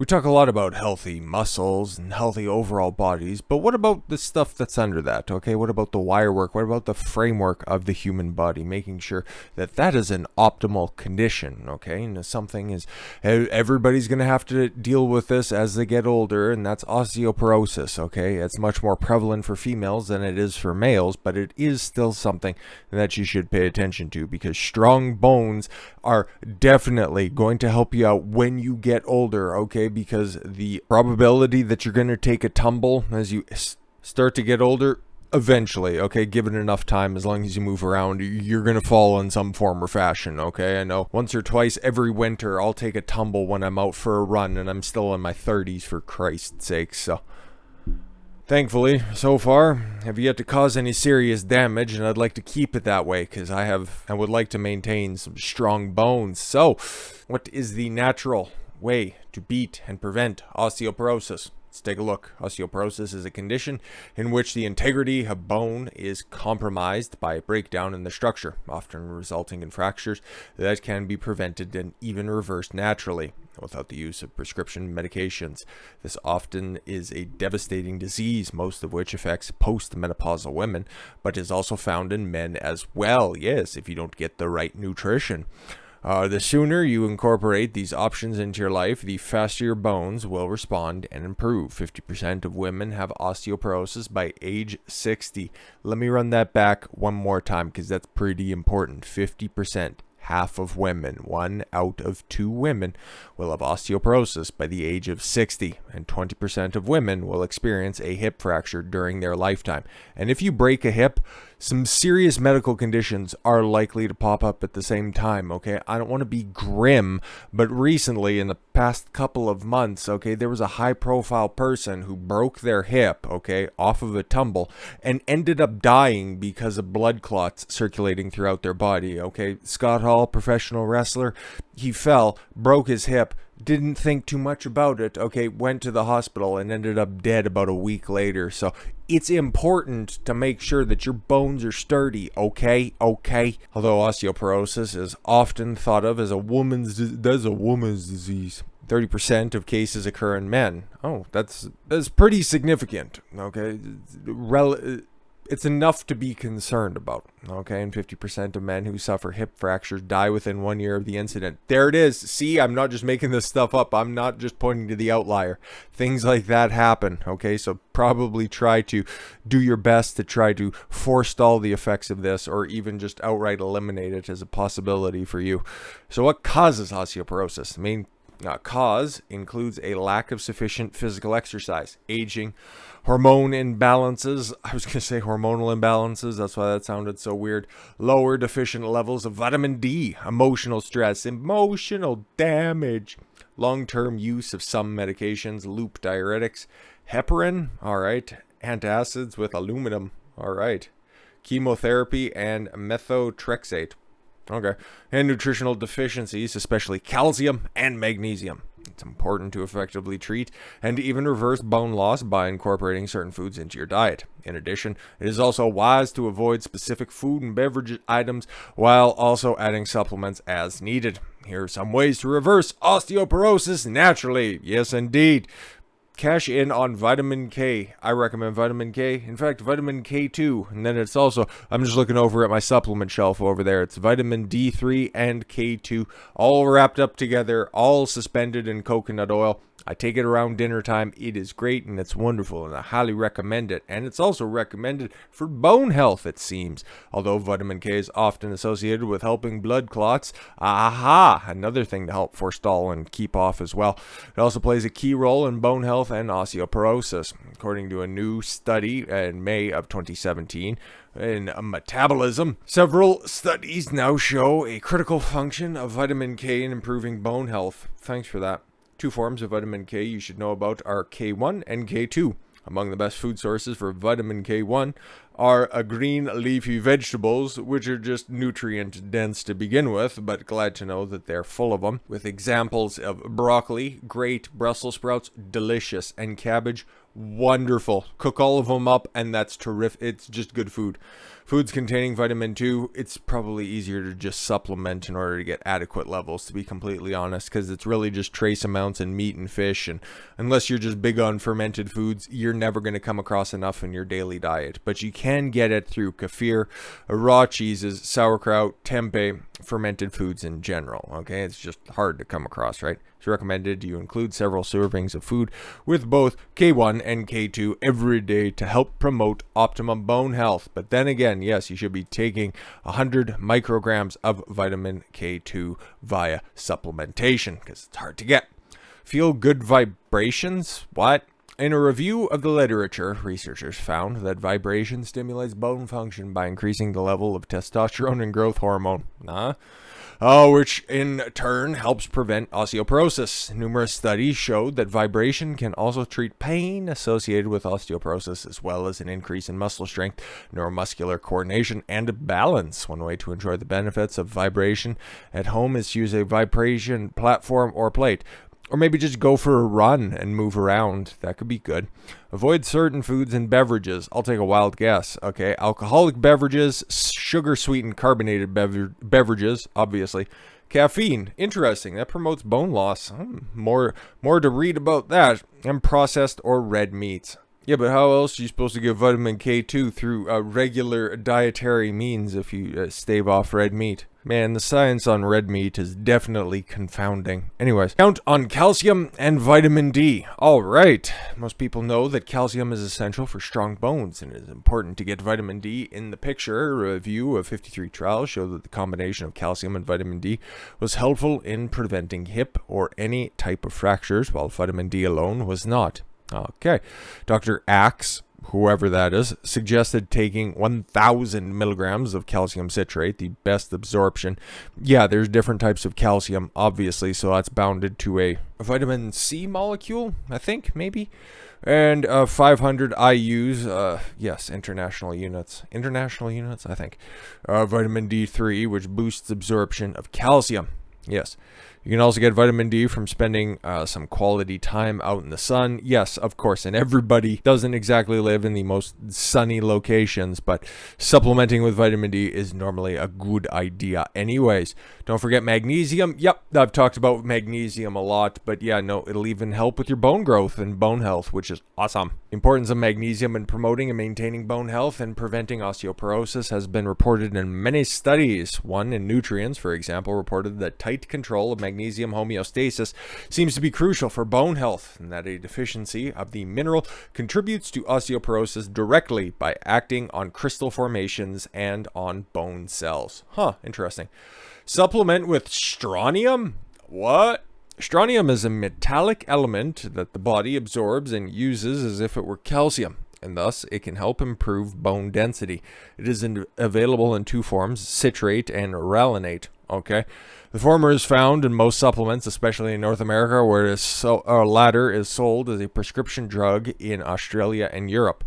We talk a lot about healthy muscles and healthy overall bodies, but what about the stuff that's under that? Okay, what about the wire work? What about the framework of the human body? Making sure that that is an optimal condition. Okay, and something is everybody's going to have to deal with this as they get older, and that's osteoporosis. Okay, it's much more prevalent for females than it is for males, but it is still something that you should pay attention to because strong bones are definitely going to help you out when you get older. Okay, because the probability that you're going to take a tumble as you start to get older, eventually, okay, given enough time, as long as you move around, you're going to fall in some form or fashion. Okay, I know once or twice every winter I'll take a tumble when I'm out for a run, and I'm still in my 30s, for Christ's sake. So thankfully, so far, have yet to cause any serious damage, and I'd like to keep it that way because I would like to maintain some strong bones. So what is the natural way to beat and prevent osteoporosis? Let's take a look. Osteoporosis is a condition in which the integrity of bone is compromised by a breakdown in the structure, often resulting in fractures that can be prevented and even reversed naturally without the use of prescription medications. This often is a devastating disease, most of which affects postmenopausal women, but is also found in men as well. Yes, if you don't get the right nutrition. The sooner you incorporate these options into your life, the faster your bones will respond and improve. 50% of women have osteoporosis by age 60. Let me run that back one more time because that's pretty important. 50%. Half of women, 1 out of 2 women, will have osteoporosis by the age of 60, and 20% of women will experience a hip fracture during their lifetime. And if you break a hip, some serious medical conditions are likely to pop up at the same time. Okay, I don't want to be grim, but recently, in the past couple of months, okay, there was a high-profile person who broke their hip, okay, off of a tumble, and ended up dying because of blood clots circulating throughout their body. Okay, Scott Hall, professional wrestler, he fell, broke his hip, didn't think too much about it, okay, went to the hospital and ended up dead about a week later. So it's important to make sure that your bones are sturdy, okay? Although osteoporosis is often thought of as a woman's disease. 30% of cases occur in men. Oh, that's pretty significant, okay? It's enough to be concerned about, okay? And 50% of men who suffer hip fractures die within 1 year of the incident. There it is. See, I'm not just making this stuff up. I'm not just pointing to the outlier. Things like that happen, okay? So probably try to do your best to try to forestall the effects of this, or even just outright eliminate it as a possibility for you. So what causes osteoporosis? I mean, cause includes a lack of sufficient physical exercise, aging, hormone imbalances. I was going to say hormonal imbalances. That's why that sounded so weird. Lower deficient levels of vitamin D, emotional stress, emotional damage, long-term use of some medications, loop diuretics, heparin, all right, antacids with aluminum, all right, chemotherapy, and methotrexate. Okay. And nutritional deficiencies, especially calcium and magnesium. It's important to effectively treat and even reverse bone loss by incorporating certain foods into your diet. In addition, it is also wise to avoid specific food and beverage items while also adding supplements as needed. Here are some ways to reverse osteoporosis naturally. Yes, indeed. Cash in on vitamin K. I recommend vitamin K. In fact, vitamin K2. And then it's also, I'm just looking over at my supplement shelf over there. It's vitamin D3 and K2, all wrapped up together, all suspended in coconut oil. I take it around dinner time. It is great and it's wonderful, and I highly recommend it. And it's also recommended for bone health, it seems. Although vitamin K is often associated with helping blood clots. Aha! Another thing to help forestall and keep off as well. It also plays a key role in bone health and osteoporosis. According to a new study in May of 2017, in metabolism, several studies now show a critical function of vitamin K in improving bone health. Thanks for that. 2 forms of vitamin K you should know about are K1 and K2. Among the best food sources for vitamin K1 are green leafy vegetables, which are just nutrient dense to begin with, but glad to know that they're full of them, with examples of broccoli, great, Brussels sprouts, delicious, and cabbage, wonderful. Cook all of them up, and that's terrific. It's just good food. Foods containing vitamin 2, it's probably easier to just supplement in order to get adequate levels, to be completely honest, because it's really just trace amounts in meat and fish, and unless you're just big on fermented foods, you're never going to come across enough in your daily diet. But you can get it through kefir, raw cheeses, sauerkraut, tempeh, fermented foods in general, okay? It's just hard to come across, right? It's recommended you include several servings of food with both K1 and K2 every day to help promote optimum bone health. But then again, yes, you should be taking 100 micrograms of vitamin K2 via supplementation because it's hard to get. Feel good vibrations? What? In a review of the literature, researchers found that vibration stimulates bone function by increasing the level of testosterone and growth hormone. Which in turn helps prevent osteoporosis. Numerous studies showed that vibration can also treat pain associated with osteoporosis, as well as an increase in muscle strength, neuromuscular coordination, and balance. One way to enjoy the benefits of vibration at home is to use a vibration platform or plate. Or maybe just go for a run and move around. That could be good. Avoid certain foods and beverages. I'll take a wild guess. Okay, alcoholic beverages, sugar-sweetened carbonated beverages, obviously. Caffeine, interesting. That promotes bone loss. More to read about that. And processed or red meats. Yeah, but how else are you supposed to get vitamin K2 through regular dietary means if you stave off red meat? Man, the science on red meat is definitely confounding. Anyways, count on calcium and vitamin D. All right. Most people know that calcium is essential for strong bones, and it is important to get vitamin D in the picture. A review of 53 trials showed that the combination of calcium and vitamin D was helpful in preventing hip or any type of fractures, while vitamin D alone was not. Okay. Dr. Axe, whoever that is, suggested taking 1,000 milligrams of calcium citrate, the best absorption. Yeah, there's different types of calcium, obviously, so that's bounded to a vitamin C molecule, I think, maybe. And 500 IUs, yes, international units, I think. Vitamin D3, which boosts absorption of calcium. Yes. You can also get vitamin D from spending some quality time out in the sun. Yes, of course, and everybody doesn't exactly live in the most sunny locations, but supplementing with vitamin D is normally a good idea anyways. Don't forget magnesium. Yep, I've talked about magnesium a lot, but yeah, no, it'll even help with your bone growth and bone health, which is awesome. The importance of magnesium in promoting and maintaining bone health and preventing osteoporosis has been reported in many studies. One in Nutrients, for example, reported that tight control of magnesium homeostasis seems to be crucial for bone health, and that a deficiency of the mineral contributes to osteoporosis directly by acting on crystal formations and on bone cells. Interesting. Supplement with strontium? What? Strontium is a metallic element that the body absorbs and uses as if it were calcium, and thus it can help improve bone density. It is available in two forms, citrate and rallinate. Okay, the former is found in most supplements, especially in North America, where latter is sold as a prescription drug in Australia and Europe.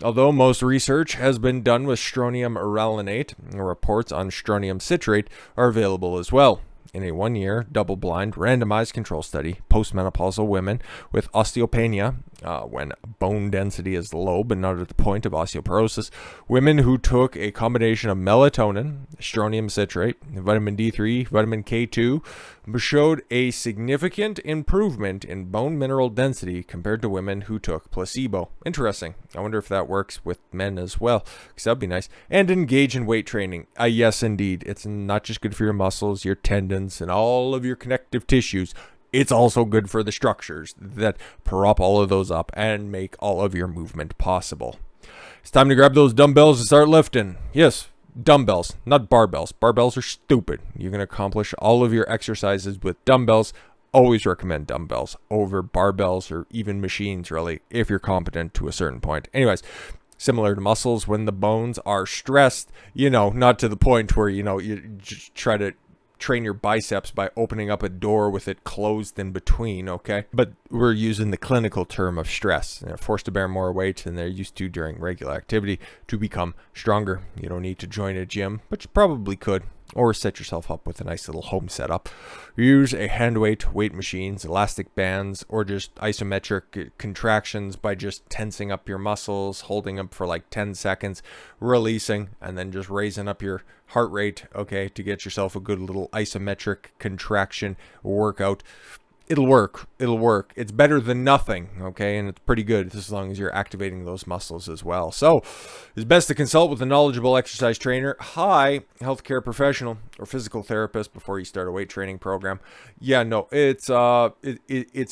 Although most research has been done with strontium rallinate, reports on strontium citrate are available as well. In a 1-year, double-blind, randomized control study, postmenopausal women with osteopenia, when bone density is low but not at the point of osteoporosis, women who took a combination of melatonin, strontium citrate, vitamin D3, vitamin K2, showed a significant improvement in bone mineral density compared to women who took placebo. Interesting. I wonder if that works with men as well, because that'd be nice. And engage in weight training. Yes, indeed. It's not just good for your muscles, your tendons, and all of your connective tissues. It's also good for the structures that prop all of those up and make all of your movement possible. It's time to grab those dumbbells and start lifting. Yes, dumbbells, not barbells. Barbells are stupid. You can accomplish all of your exercises with dumbbells. Always recommend dumbbells over barbells or even machines, really, if you're competent to a certain point. Anyways, similar to muscles, when the bones are stressed, not to the point where, you just try to train your biceps by opening up a door with it closed in between, okay? But we're using the clinical term of stress. They're forced to bear more weight than they're used to during regular activity to become stronger. You don't need to join a gym, but you probably could. Or set yourself up with a nice little home setup. Use a hand weight machines, elastic bands, or just isometric contractions by just tensing up your muscles, holding them for like 10 seconds, releasing, and then just raising up your heart rate, okay, to get yourself a good little isometric contraction workout. It'll work. It's better than nothing, okay? And it's pretty good as long as you're activating those muscles as well. So, it's best to consult with a knowledgeable exercise trainer, healthcare professional, or physical therapist before you start a weight training program. Yeah, no, it's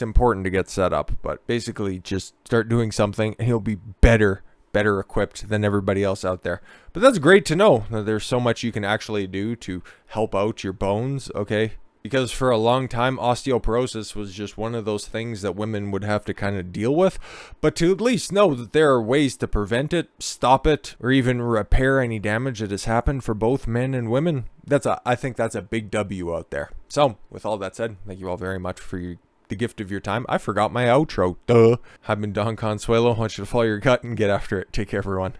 important to get set up, but basically just start doing something and you'll be better equipped than everybody else out there. But that's great to know that there's so much you can actually do to help out your bones, okay? Because for a long time, osteoporosis was just one of those things that women would have to kind of deal with. But to at least know that there are ways to prevent it, stop it, or even repair any damage that has happened for both men and women, I think that's a big W out there. So, with all that said, thank you all very much for the gift of your time. I forgot my outro. Duh. I've been Don Consuelo. I want you to follow your gut and get after it. Take care, everyone.